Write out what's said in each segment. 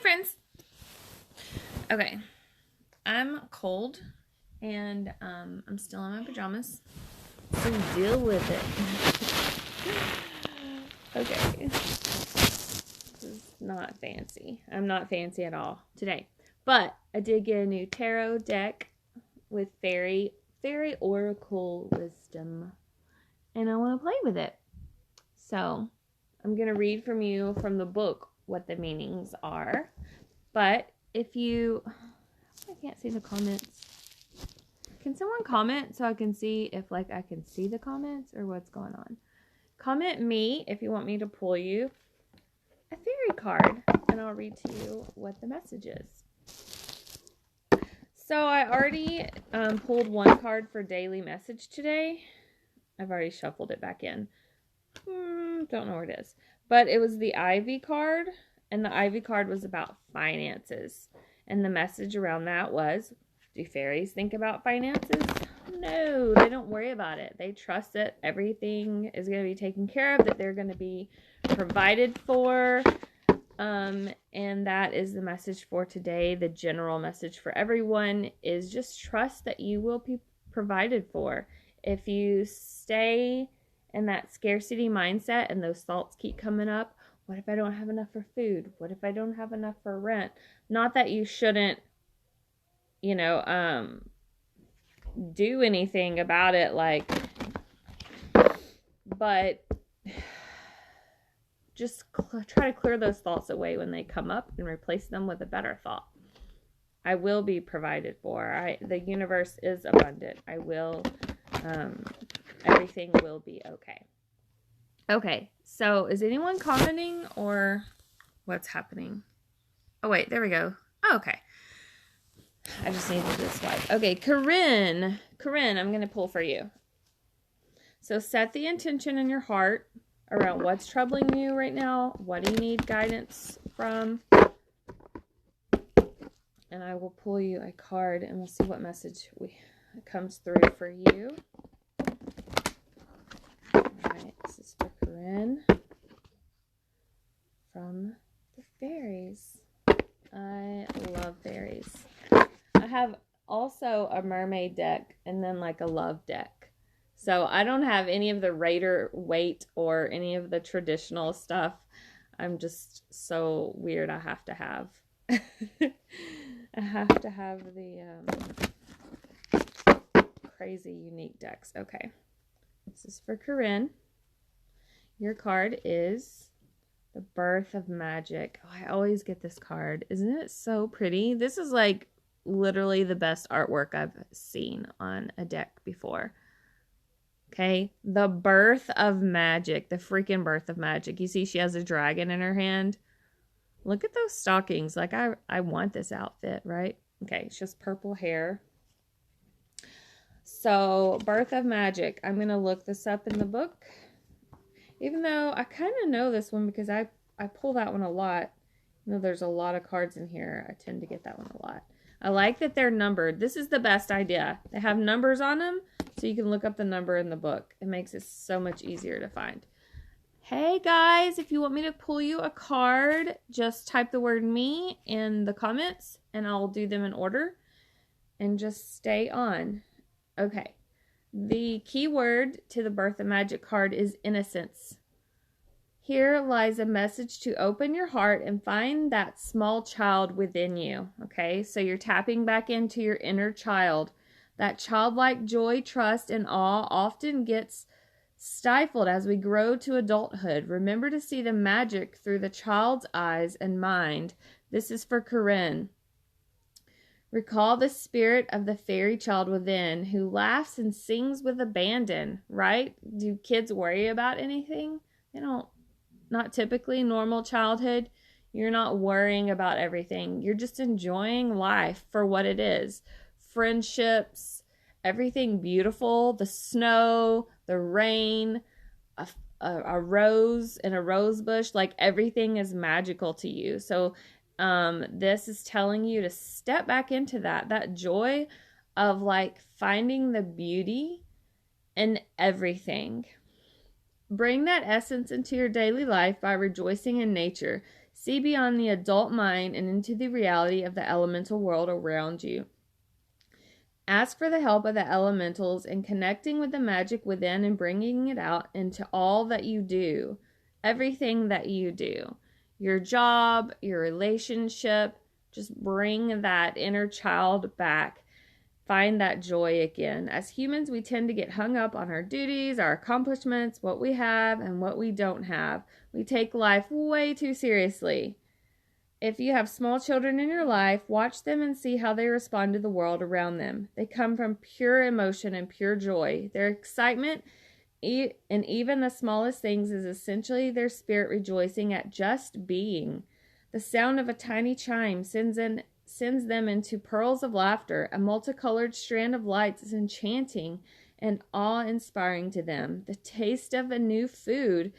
friends. Okay, I'm cold and I'm still in my pajamas, so deal with it. Okay, this is not fancy. I'm not fancy at all today, but I did get a new tarot deck with fairy oracle wisdom, and I want to play with it. So I'm gonna read from the book what the meanings are, but if you, I can't see the comments. Can someone comment so I can see if I can see the comments or what's going on? Comment me if you want me to pull you a fairy card and I'll read to you what the message is. So I already pulled one card for daily message today. I've already shuffled it back in. Don't know where it is. But it was the Ivy card, and the Ivy card was about finances. And the message around that was, do fairies think about finances? No, they don't worry about it. They trust that everything is going to be taken care of, that they're going to be provided for. And that is the message for today. The general message for everyone is just trust that you will be provided for. If you stay in that scarcity mindset and those thoughts keep coming up, what if I don't have enough for food? What if I don't have enough for rent? Not that you shouldn't, do anything about it, but just try to clear those thoughts away when they come up and replace them with a better thought. I will be provided for. The universe is abundant. Everything will be okay. Okay, so is anyone commenting or what's happening? Oh, wait, there we go. Oh, okay. I just needed to swipe. Okay, Corinne, I'm going to pull for you. So set the intention in your heart around what's troubling you right now. What do you need guidance from? And I will pull you a card and we'll see what message comes through for you. Alright, this is for Corinne from the fairies. I love fairies. I have also a mermaid deck and then a love deck. So I don't have any of the Raider weight or any of the traditional stuff. I'm just so weird. I have to have the crazy unique decks. Okay. This is for Corinne. Your card is the Birth of Magic. Oh, I always get this card. Isn't it so pretty? This is literally the best artwork I've seen on a deck before. Okay, the Birth of Magic, the freaking Birth of Magic. You see she has a dragon in her hand. Look at those stockings. I want this outfit, right? Okay, it's just purple hair. So, Birth of Magic. I'm going to look this up in the book. Even though I kind of know this one because I pull that one a lot. There's a lot of cards in here. I tend to get that one a lot. I like that they're numbered. This is the best idea. They have numbers on them, so you can look up the number in the book. It makes it so much easier to find. Hey guys, if you want me to pull you a card, just type the word me in the comments, and I'll do them in order. And just stay on. Okay. The key word to the Birth of Magic card is innocence. Here lies a message to open your heart and find that small child within you. Okay, so you're tapping back into your inner child. That childlike joy, trust, and awe often gets stifled as we grow to adulthood. Remember to see the magic through the child's eyes and mind. This is for Corinne. Recall the spirit of the fairy child within who laughs and sings with abandon, right? Do kids worry about anything? They don't. Not typically normal childhood. You're not worrying about everything. You're just enjoying life for what it is. Friendships, everything beautiful, the snow, the rain, a rose in a rose bush, everything is magical to you. So this is telling you to step back into that joy of finding the beauty in everything. Bring that essence into your daily life by rejoicing in nature. See beyond the adult mind and into the reality of the elemental world around you. Ask for the help of the elementals in connecting with the magic within and bringing it out into all that you do, everything that you do, your job, your relationship. Just bring that inner child back. Find that joy again. As humans, we tend to get hung up on our duties, our accomplishments, what we have and what we don't have. We take life way too seriously. If you have small children in your life, watch them and see how they respond to the world around them. They come from pure emotion and pure joy. Their excitement in even the smallest things is essentially their spirit rejoicing at just being. The sound of a tiny chime sends them into pearls of laughter. A multicolored strand of lights is enchanting and awe-inspiring to them. The taste of a new food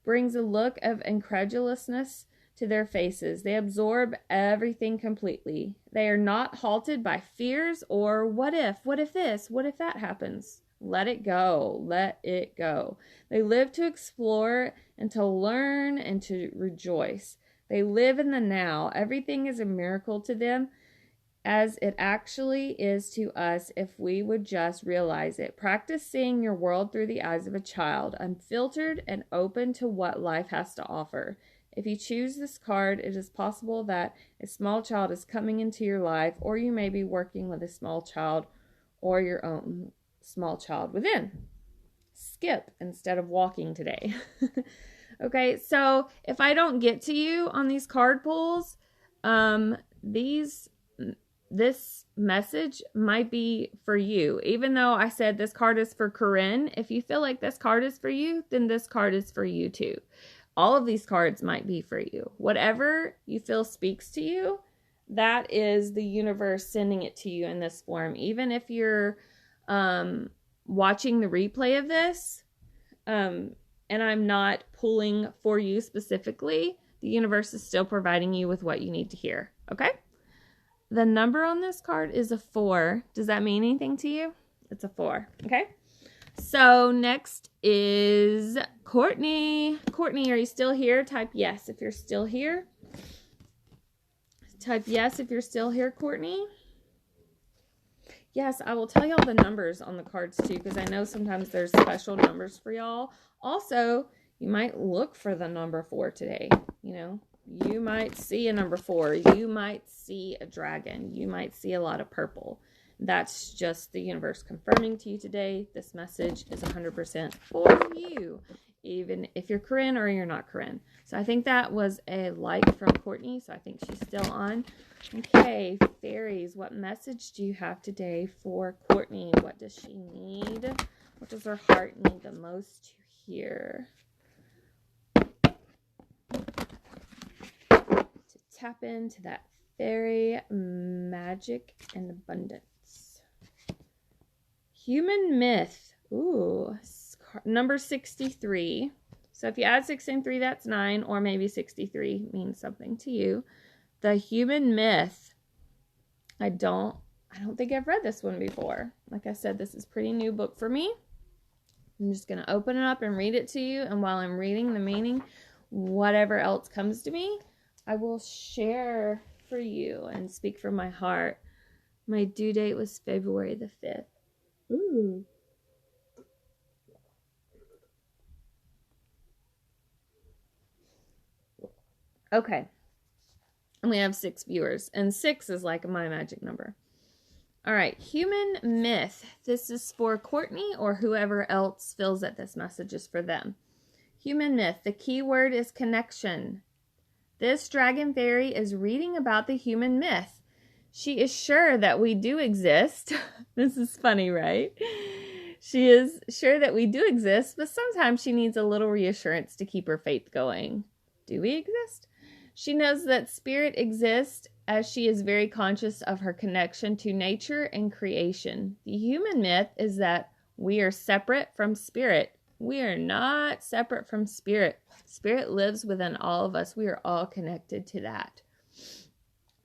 brings a look of incredulousness to their faces. They absorb everything completely. They are not halted by fears or what if this, what if that happens. Let it go. Let it go. They live to explore and to learn and to rejoice. They live in the now. Everything is a miracle to them, as it actually is to us if we would just realize it. Practice seeing your world through the eyes of a child, unfiltered and open to what life has to offer. If you choose this card, it is possible that a small child is coming into your life, or you may be working with a small child or your own small child within. Skip instead of walking today. Okay, so if I don't get to you on these card pulls, this message might be for you. Even though I said this card is for Corinne, if you feel like this card is for you, then this card is for you too. All of these cards might be for you. Whatever you feel speaks to you, that is the universe sending it to you in this form. Even if you're watching the replay of this, and I'm not pulling for you specifically, the universe is still providing you with what you need to hear. Okay? The number on this card is a 4. Does that mean anything to you? It's a 4. Okay? So next is Courtney. Courtney, are you still here? Type yes if you're still here. Type yes if you're still here, Courtney. Yes, I will tell y'all the numbers on the cards too, because I know sometimes there's special numbers for y'all. Also, you might look for the number 4 today. You know, you might see a number 4. You might see a dragon. You might see a lot of purple. That's just the universe confirming to you today. This message is 100% for you, even if you're Corinne or you're not Corinne. So I think that was a like from Courtney, so I think she's still on. Okay, fairies, what message do you have today for Courtney? What does she need? What does her heart need the most to hear? To tap into that fairy magic and abundance. Human myth. Ooh, number 63. So if you add 6 and 3, that's 9, or maybe 63 means something to you. The human myth. I don't think I've read this one before. Like I said, this is a pretty new book for me. I'm just going to open it up and read it to you. And while I'm reading the meaning, whatever else comes to me, I will share for you and speak from my heart. My due date was February the 5th. Ooh. Okay. And we have 6 viewers. And 6 is like my magic number. All right. Human myth. This is for Courtney or whoever else feels that this message is for them. Human myth. The key word is connection. This dragon fairy is reading about the human myth. She is sure that we do exist. This is funny, right? She is sure that we do exist, but sometimes she needs a little reassurance to keep her faith going. Do we exist? She knows that spirit exists, as she is very conscious of her connection to nature and creation. The human myth is that we are separate from spirit. We are not separate from spirit. Spirit lives within all of us. We are all connected to that.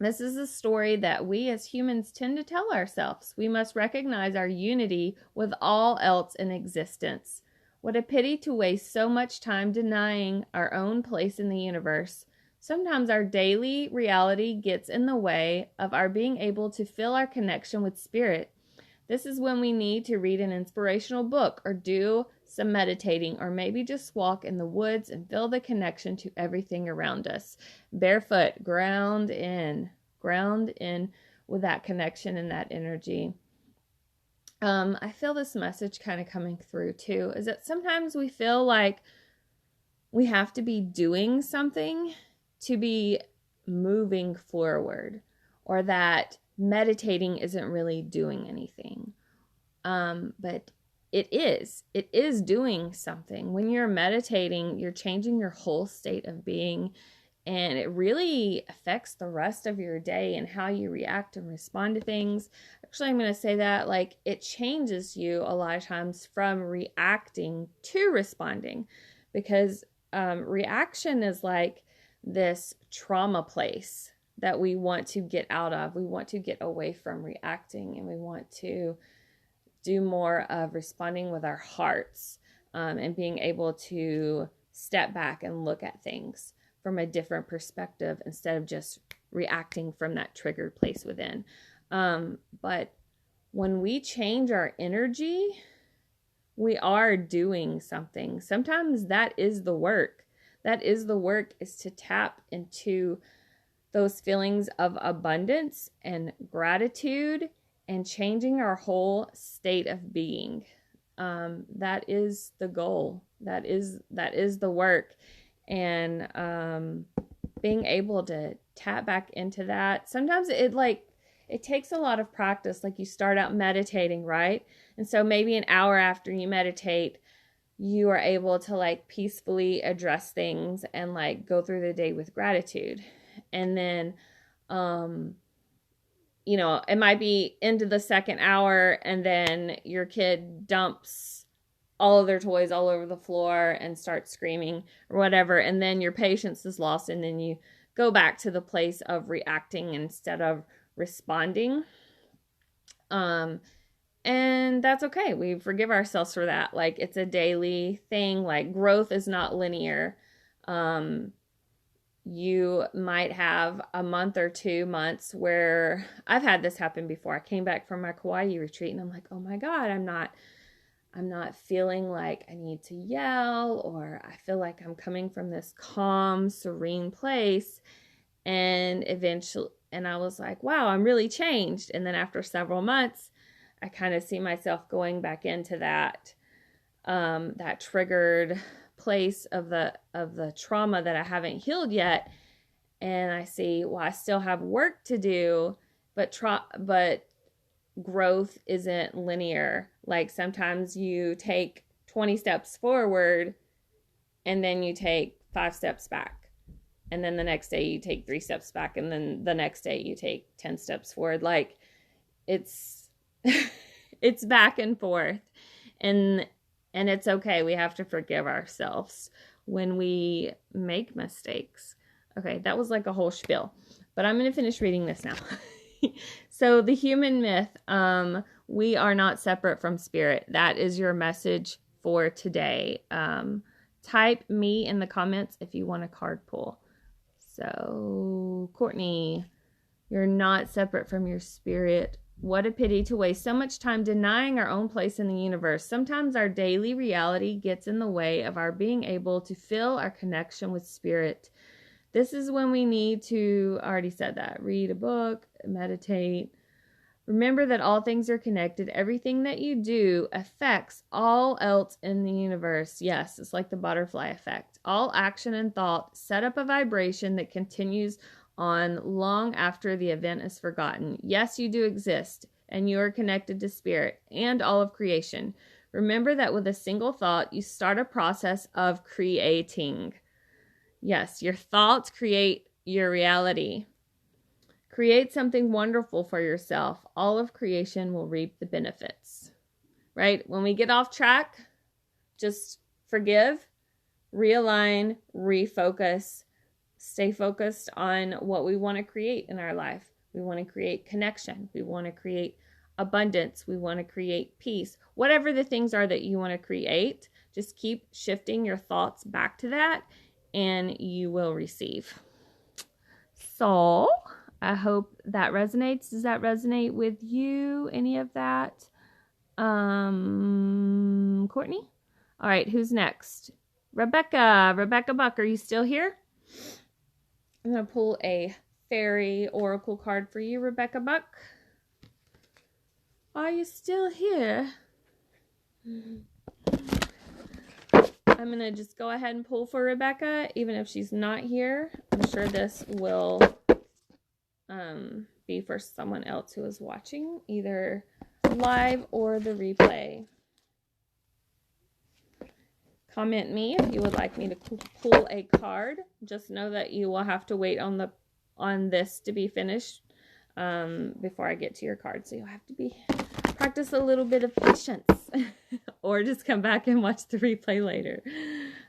This is a story that we as humans tend to tell ourselves. We must recognize our unity with all else in existence. What a pity to waste so much time denying our own place in the universe. Sometimes our daily reality gets in the way of our being able to feel our connection with spirit. This is when we need to read an inspirational book or do some meditating, or maybe just walk in the woods and feel the connection to everything around us. Barefoot, ground in with that connection and that energy. I feel this message kind of coming through too, is that sometimes we feel like we have to be doing something to be moving forward, or that meditating isn't really doing anything. But it is doing something. When you're meditating, you're changing your whole state of being, and it really affects the rest of your day and how you react and respond to things. Actually, I'm going to say that, like, it changes you a lot of times from reacting to responding, because reaction is like this trauma place that we want to get out of. We want to get away from reacting, and we want to do more of responding with our hearts, and being able to step back and look at things from a different perspective instead of just reacting from that triggered place within. But when we change our energy, we are doing something. Sometimes that is the work. That is the work, is to tap into those feelings of abundance and gratitude and changing our whole state of being. That is the goal. That is the work. And being able to tap back into that. Sometimes it takes a lot of practice. Like, you start out meditating, right? And so maybe an hour after you meditate, you are able to like peacefully address things and like go through the day with gratitude. And then, you know, it might be into the second hour, and then your kid dumps all of their toys all over the floor and starts screaming or whatever. And then your patience is lost, and then you go back to the place of reacting instead of responding. And that's okay. We forgive ourselves for that. Like, it's a daily thing. Like, growth is not linear. You might have a month or 2 months where I've had this happen before. I came back from my Kauai retreat, and I'm like, oh my God, I'm not feeling like I need to yell, or I feel like I'm coming from this calm, serene place. And eventually, and I was like, wow, I'm really changed. And then after several months, I kind of see myself going back into that triggered place of the trauma that I haven't healed yet. And I see, well, I still have work to do, but growth isn't linear. Like, sometimes you take 20 steps forward, and then you take 5 steps back. And then the next day you take 3 steps back, and then the next day you take 10 steps forward. Like, it's it's back and forth. And it's okay. We have to forgive ourselves when we make mistakes. Okay, that was like a whole spiel, but I'm going to finish reading this now. So the human myth, we are not separate from spirit. That is your message for today. Type me in the comments if you want a card pull. So, Courtney, you're not separate from your spirit. What a pity to waste so much time denying our own place in the universe. Sometimes our daily reality gets in the way of our being able to feel our connection with spirit. This is when we need to, I already said that, read a book, meditate. Remember that all things are connected. Everything that you do affects all else in the universe. Yes, it's like the butterfly effect. All action and thought set up a vibration that continues on long after the event is forgotten. Yes, you do exist, and you are connected to spirit and all of creation. Remember that with a single thought, you start a process of creating. Yes, your thoughts create your reality. Create something wonderful for yourself. All of creation will reap the benefits. Right? When we get off track, just forgive, realign, refocus. Stay focused on what we want to create in our life. We want to create connection. We want to create abundance. We want to create peace. Whatever the things are that you want to create, just keep shifting your thoughts back to that, and you will receive. soul. I hope that resonates. Does that resonate with you? Any of that? Courtney? All right, who's next? Rebecca. Rebecca Buck, are you still here? I'm going to pull a fairy oracle card for you, Rebecca Buck. Are you still here? I'm going to just go ahead and pull for Rebecca, even if she's not here. I'm sure this will be for someone else who is watching, either live or the replay. Comment me if you would like me to pull a card. Just know that you will have to wait on this to be finished before I get to your card. So you'll have to practice a little bit of patience or just come back and watch the replay later.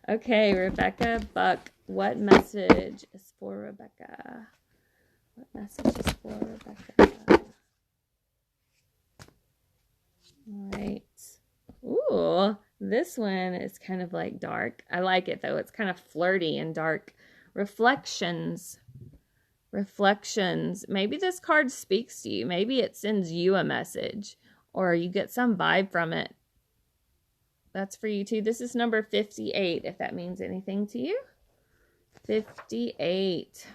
Okay, Rebecca Buck, what message is for Rebecca? What message is for Rebecca? All right. Ooh, this one is kind of like dark. I like it though. It's kind of flirty and dark. Reflections. Reflections. Maybe this card speaks to you. Maybe it sends you a message or you get some vibe from it. That's for you too. This is number 58, if that means anything to you. 58.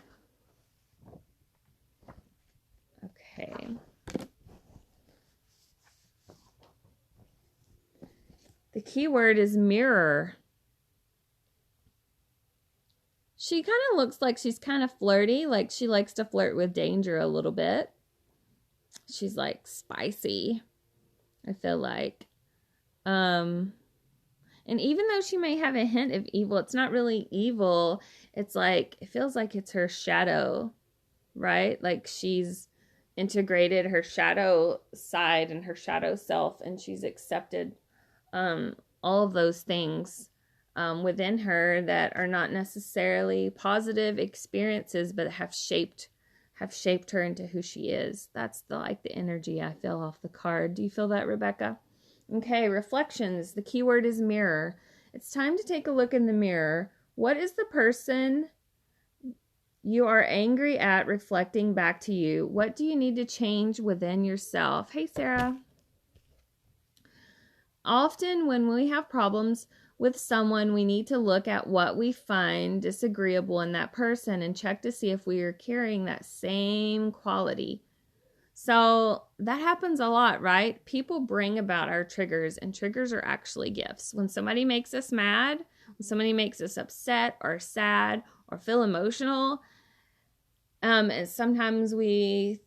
Okay. The key word is mirror. She kind of looks like she's kind of flirty, like she likes to flirt with danger a little bit. She's like spicy, I feel like. And even though she may have a hint of evil, it's not really evil. It's like, it feels like it's her shadow, right? Like she's integrated her shadow side and her shadow self, and she's accepted all of those things within her that are not necessarily positive experiences, but have shaped her into who she is. That's the energy I feel off the card. Do you feel that, Rebecca? Okay, reflections. The key word is mirror. It's time to take a look in the mirror. What is the person you are angry at reflecting back to you? What do you need to change within yourself? Hey, Sarah. Often when we have problems with someone, we need to look at what we find disagreeable in that person and check to see if we are carrying that same quality. So that happens a lot, right? People bring about our triggers, and triggers are actually gifts. When somebody makes us mad, when somebody makes us upset or sad or feel emotional, and sometimes we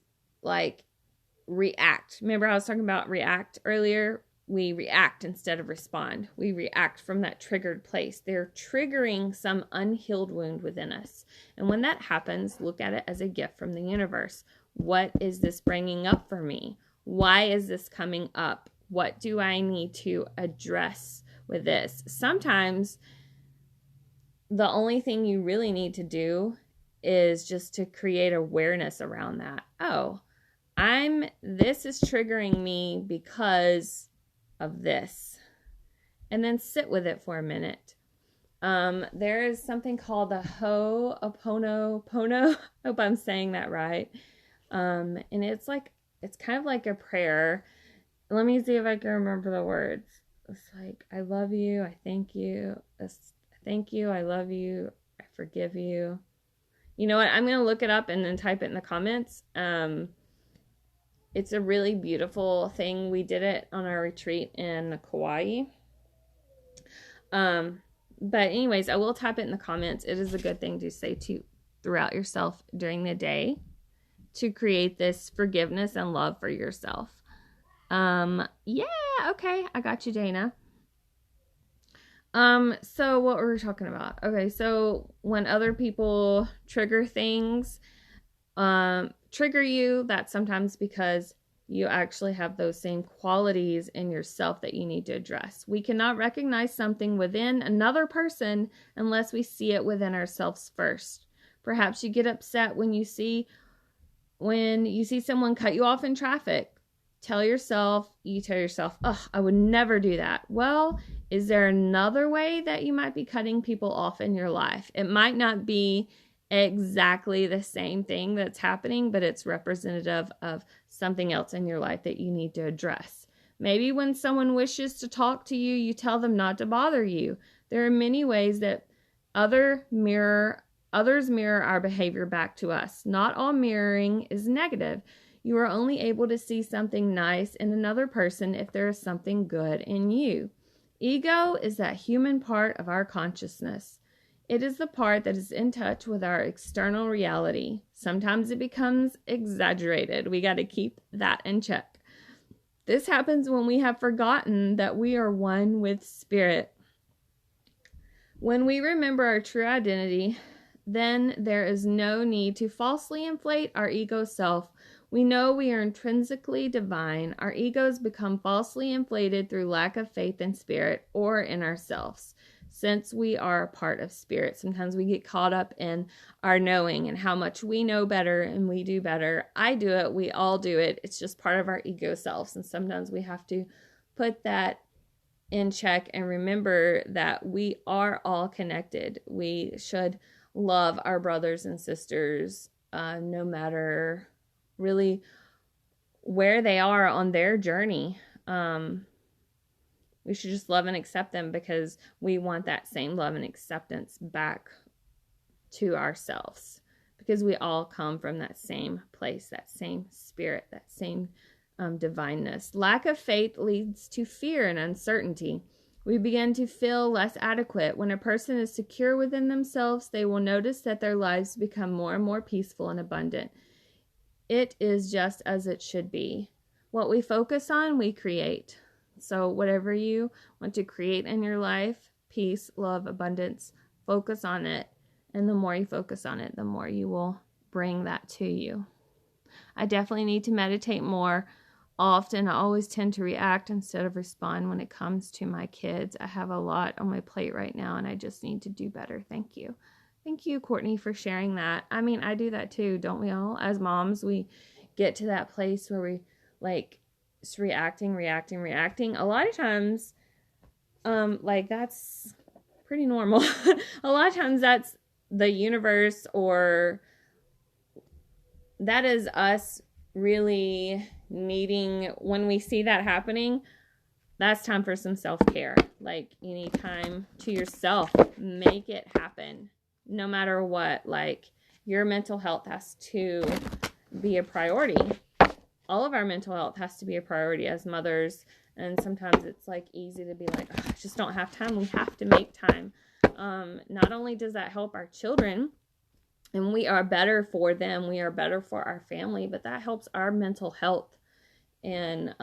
react. Remember I was talking about react earlier? We react instead of respond. We react from that triggered place. They're triggering some unhealed wound within us. And when that happens, look at it as a gift from the universe. What is this bringing up for me? Why is this coming up? What do I need to address with this? Sometimes the only thing you really need to do is just to create awareness around that. Oh, this is triggering me because of this, and then sit with it for a minute. There is something called the Ho'oponopono. Hope I'm saying that right. And it's kind of like a prayer. Let me see if I can remember the words. It's like, I love you, I thank you, thank you, I love you, I forgive you. You know what? I'm gonna look it up and then type it in the comments. It's a really beautiful thing. We did it on our retreat in Kauai. But anyways, I will type it in the comments. It is a good thing to say throughout yourself during the day to create this forgiveness and love for yourself. Yeah, okay. I got you, Dana. So what were we talking about? Okay, so when other people trigger things, trigger you, that's sometimes because you actually have those same qualities in yourself that you need to address. We cannot recognize something within another person unless we see it within ourselves first. Perhaps you get upset when you see someone cut you off in traffic. You tell yourself, ugh, I would never do that. Well, is there another way that you might be cutting people off in your life? It might not be exactly the same thing that's happening, but it's representative of something else in your life that you need to address. Maybe when someone wishes to talk to you, you tell them not to bother you. There are many ways that others mirror our behavior back to us. Not all mirroring is negative. You are only able to see something nice in another person if there is something good in you. Ego is that human part of our consciousness. It is the part that is in touch with our external reality. Sometimes it becomes exaggerated. We got to keep that in check. This happens when we have forgotten that we are one with Spirit. When we remember our true identity, then there is no need to falsely inflate our ego self. We know we are intrinsically divine. Our egos become falsely inflated through lack of faith in Spirit or in ourselves. Since we are a part of Spirit, sometimes we get caught up in our knowing and how much we know better and we do better. I do it. We all do it. It's just part of our ego selves. And sometimes we have to put that in check and remember that we are all connected. We should love our brothers and sisters no matter really where they are on their journey. We should just love and accept them because we want that same love and acceptance back to ourselves, because we all come from that same place, that same spirit, that same divineness. Lack of faith leads to fear and uncertainty. We begin to feel less adequate. When a person is secure within themselves, they will notice that their lives become more and more peaceful and abundant. It is just as it should be. What we focus on, we create. So whatever you want to create in your life, peace, love, abundance, focus on it. And the more you focus on it, the more you will bring that to you. I definitely need to meditate more often. I always tend to react instead of respond when it comes to my kids. I have a lot on my plate right now, and I just need to do better. Thank you. Thank you, Courtney, for sharing that. I mean, I do that too, don't we all? As moms, we get to that place where we just reacting. A lot of times, that's pretty normal. A lot of times that's the universe, or that is us really needing, when we see that happening, that's time for some self-care. Like, you need time to yourself. Make it happen. No matter what, your mental health has to be a priority. All of our mental health has to be a priority as mothers. And sometimes it's easy to be I just don't have time. We have to make time. Not only does that help our children, and we are better for them, we are better for our family, but that helps our mental health. And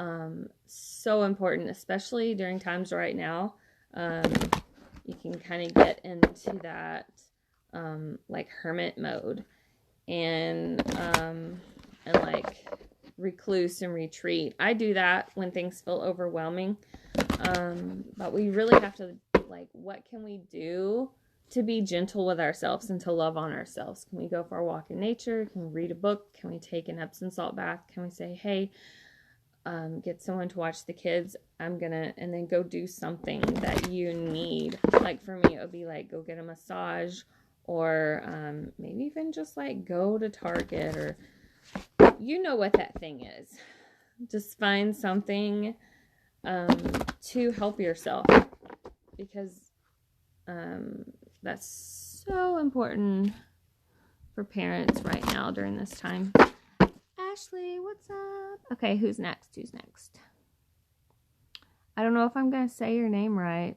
so important, especially during times right now. You can kind of get into that hermit mode and recluse and retreat. I do that when things feel overwhelming. But we really have to, what can we do to be gentle with ourselves and to love on ourselves? Can we go for a walk in nature? Can we read a book? Can we take an Epsom salt bath? Can we say, hey, get someone to watch the kids? And then go do something that you need. For me, it would be go get a massage, or maybe even just go to Target, or you know what that thing is. Just find something to help yourself, because that's so important for parents right now during this time. Ashley, what's up? Okay, who's next? I don't know if I'm going to say your name right.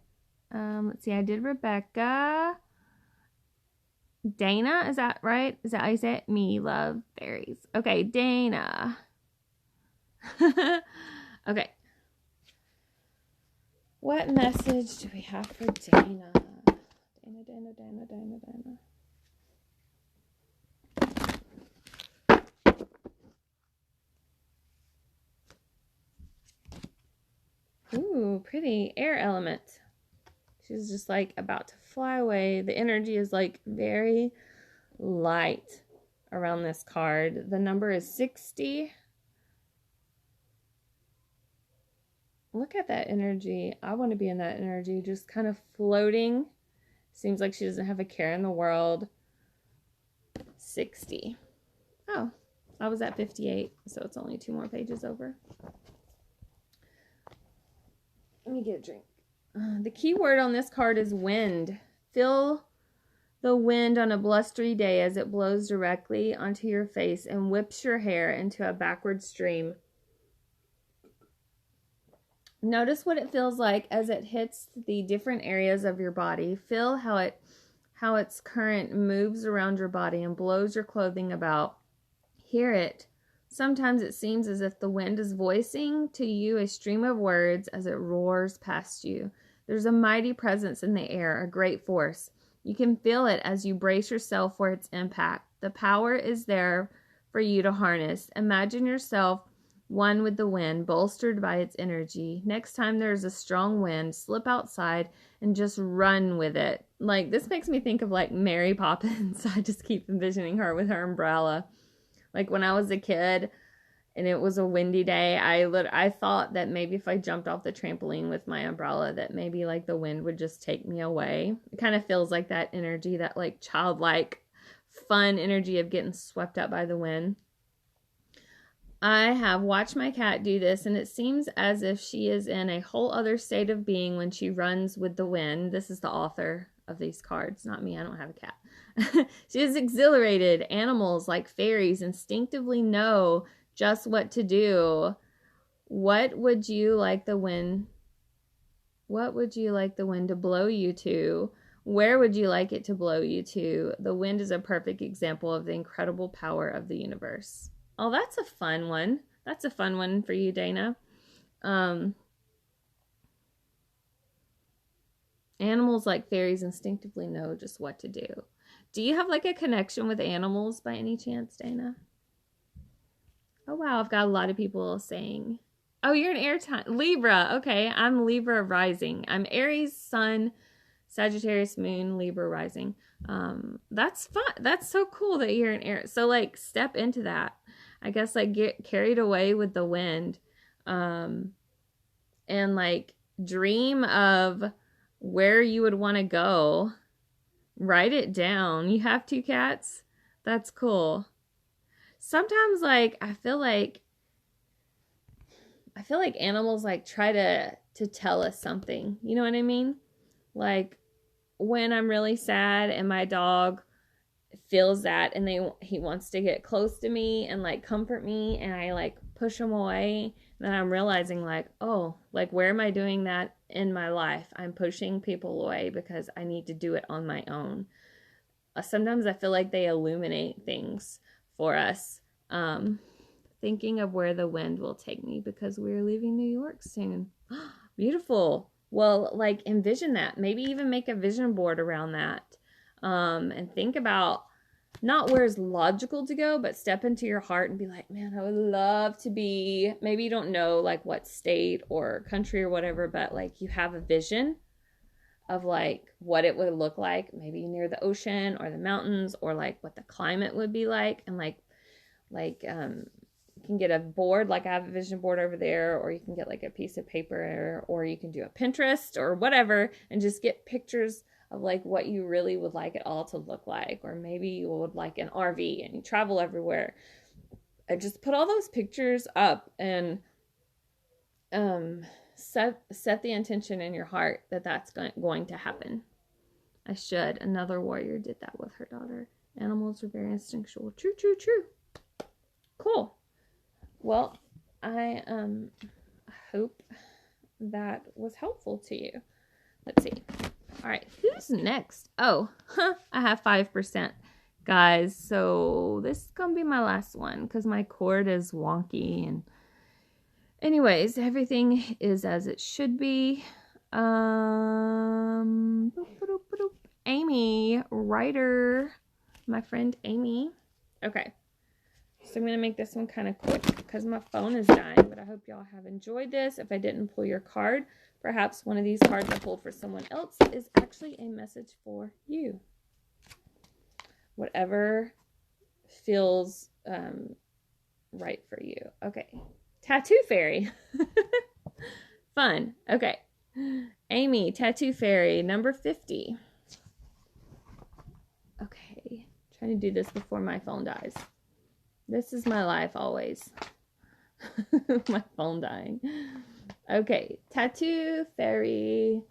Let's see, I did Rebecca. Dana, is that right? Is that how you say it? Me love berries. Okay, Dana. Okay. What message do we have for Dana? Dana. Ooh, pretty. Air element. She's just about to fly away. The energy is very light around this card. The number is 60. Look at that energy. I want to be in that energy, just kind of floating. Seems like she doesn't have a care in the world. 60. Oh, I was at 58, so it's only 2 more pages over. Let me get a drink. The key word on this card is wind. Feel the wind on a blustery day as it blows directly onto your face and whips your hair into a backward stream. Notice what it feels like as it hits the different areas of your body. Feel how its current moves around your body and blows your clothing about. Hear it. Sometimes it seems as if the wind is voicing to you a stream of words as it roars past you. There's a mighty presence in the air, a great force. You can feel it as you brace yourself for its impact. The power is there for you to harness. Imagine yourself one with the wind, bolstered by its energy. Next time there's a strong wind, slip outside and just run with it. Like, this makes me think of like Mary Poppins. I just keep envisioning her with her umbrella. Like when I was a kid and it was a windy day, I thought that maybe if I jumped off the trampoline with my umbrella, that maybe like the wind would just take me away. It kind of feels like that energy, that like childlike fun energy of getting swept up by the wind. I have watched my cat do this, and it seems as if she is in a whole other state of being when she runs with the wind. This is the author of these cards, not me. I don't have a cat. She is exhilarated. Animals, like fairies, instinctively know just what to do. What would you like the wind to blow you to? Where would you like it to blow you to? The wind is a perfect example of the incredible power of the universe. Oh, that's a fun one. That's a fun one for you, Dana. Animals like fairies instinctively know just what to do. Do you have like a connection with animals by any chance, Dana? Oh, wow. I've got a lot of people saying, oh, you're an air Libra. Okay. I'm Libra rising. I'm Aries, Sun, Sagittarius, Moon, Libra rising. That's fun. That's so cool that you're an air. So like step into that. I guess like get carried away with the wind, and like dream of where you would want to go. Write it down. You have 2 cats? That's cool. Sometimes like I feel like animals like try to tell us something. You know what I mean? Like when I'm really sad and my dog feels that and he wants to get close to me and like comfort me, and I like push him away, then I'm realizing like, oh, like where am I doing that in my life? I'm pushing people away because I need to do it on my own. Sometimes I feel like they illuminate things for us. Thinking of where the wind will take me because we're leaving New York soon. Beautiful. Well, like envision that. Maybe even make a vision board around that. And think about not where it's logical to go, but step into your heart and be like, man, I would love to be, maybe you don't know like what state or country or whatever, but like you have a vision of like what it would look like, maybe near the ocean or the mountains, or like what the climate would be like. And you can get a board, like I have a vision board over there, or you can get like a piece of paper, or you can do a Pinterest or whatever and just get pictures of like what you really would like it all to look like. Or maybe you would like an RV and you travel everywhere. I just put all those pictures up and set the intention in your heart that that's going to happen. I should. Another warrior did that with her daughter. Animals are very instinctual. True, true, true. Cool. Well, I hope that was helpful to you. Let's see. All right, who's next? Oh, I have 5%, guys. So this is going to be my last one because my cord is wonky. And anyways, everything is as it should be. Amy, writer, my friend Amy. Okay, so I'm going to make this one kind of quick because my phone is dying, but I hope y'all have enjoyed this. If I didn't pull your card, perhaps one of these cards I pulled for someone else is actually a message for you. Whatever feels right for you. Okay. Tattoo Fairy. Fun. Okay. Amy, Tattoo Fairy, number 50. Okay. trying to do this before my phone dies. This is my life always. My phone dying. Okay, tattoo fairy.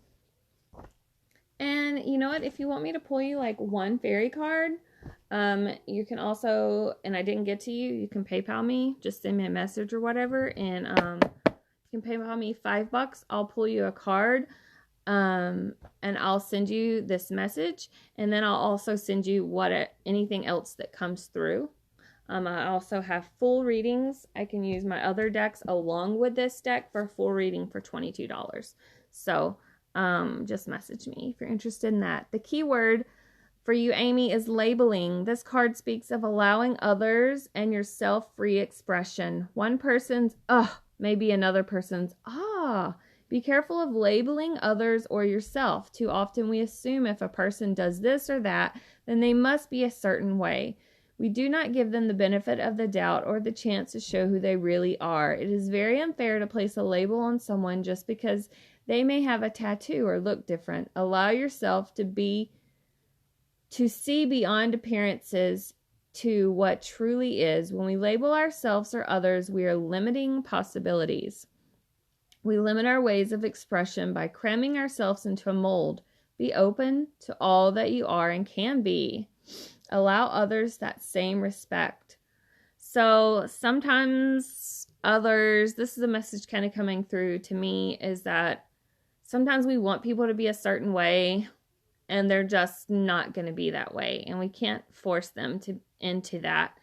And you know what? If you want me to pull you like one fairy card, you can also, and I didn't get to you, you can PayPal me. Just send me a message or whatever, and you can PayPal me $5. I'll pull you a card, and I'll send you this message, and then I'll also send you anything else that comes through. I also have full readings. I can use my other decks along with this deck for a full reading for $22. So just message me if you're interested in that. The keyword for you, Amy, is labeling. This card speaks of allowing others and yourself free expression. One person's maybe another person's ah. Be careful of labeling others or yourself. Too often we assume if a person does this or that, then they must be a certain way. We do not give them the benefit of the doubt or the chance to show who they really are. It is very unfair to place a label on someone just because they may have a tattoo or look different. Allow yourself to see beyond appearances to what truly is. When we label ourselves or others, we are limiting possibilities. We limit our ways of expression by cramming ourselves into a mold. Be open to all that you are and can be. Allow others that same respect. So sometimes this is a message kind of coming through to me, is that sometimes we want people to be a certain way and they're just not going to be that way. And we can't force them into that.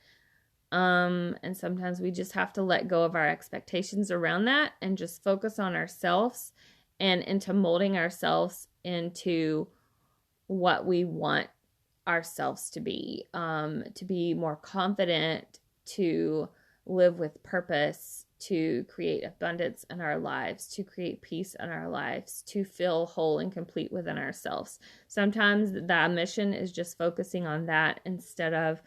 And sometimes we just have to let go of our expectations around that and just focus on ourselves and into molding ourselves into what we want ourselves to be more confident, to live with purpose, to create abundance in our lives, to create peace in our lives, to feel whole and complete within ourselves. Sometimes that mission is just focusing on that instead of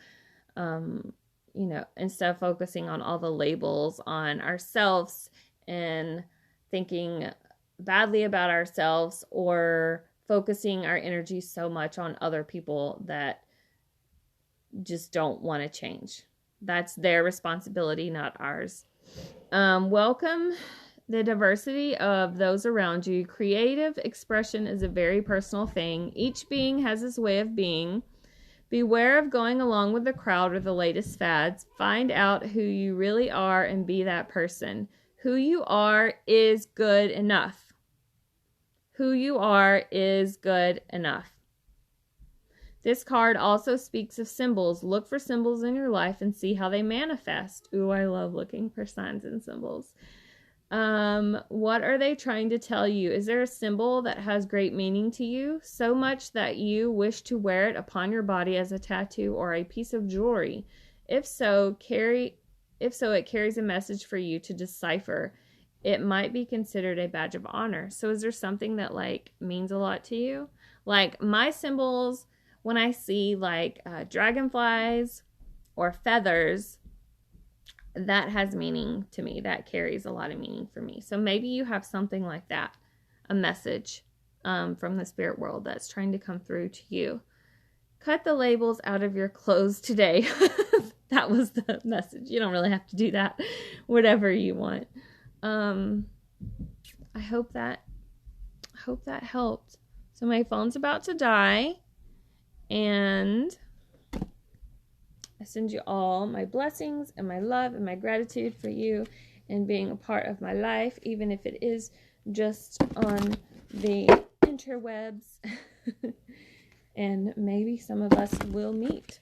focusing on all the labels on ourselves and thinking badly about ourselves, or focusing our energy so much on other people that just don't want to change. That's their responsibility, not ours. Welcome the diversity of those around you. Creative expression is a very personal thing. Each being has his way of being. Beware of going along with the crowd or the latest fads. Find out who you really are and be that person. Who you are is good enough. Who you are is good enough. This card also speaks of symbols. Look for symbols in your life and see how they manifest. Ooh, I love looking for signs and symbols. What are they trying to tell you? Is there a symbol that has great meaning to you, so much that you wish to wear it upon your body as a tattoo or a piece of jewelry? If so, it carries a message for you to decipher. It might be considered a badge of honor. So is there something that means a lot to you? Like my symbols, when I see dragonflies or feathers, that has meaning to me. That carries a lot of meaning for me. So maybe you have something like that, a message from the spirit world that's trying to come through to you. Cut the labels out of your clothes today. That was the message. You don't really have to do that. Whatever you want. I hope that helped. So my phone's about to die, and I send you all my blessings and my love and my gratitude for you and being a part of my life, even if it is just on the interwebs. And maybe some of us will meet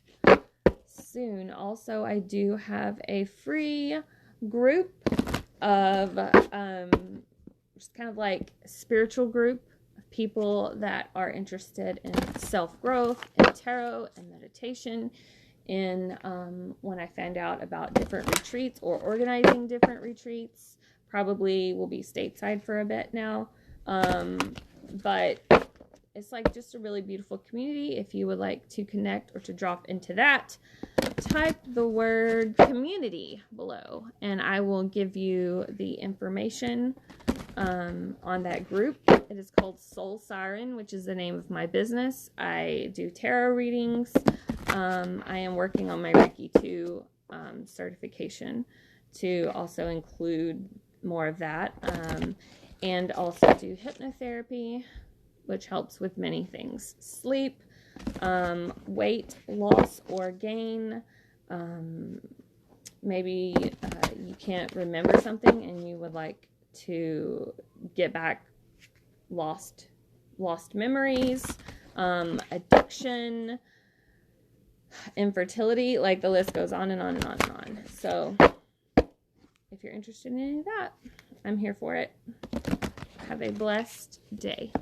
soon. Also, I do have a free group of just kind of like spiritual group of people that are interested in self-growth and tarot and meditation. And when I find out about different retreats or organizing different retreats, probably will be stateside for a bit now. But it's just a really beautiful community. If you would like to connect or to drop into that, type the word community below and I will give you the information on that group. It is called Soul Siren, which is the name of my business. I do tarot readings. I am working on my Reiki 2 certification to also include more of that, and also do hypnotherapy, which helps with many things: sleep, weight loss or gain. Maybe you can't remember something and you would like to get back lost memories, addiction, infertility, like the list goes on and on and on and on. So if you're interested in any of that, I'm here for it. Have a blessed day.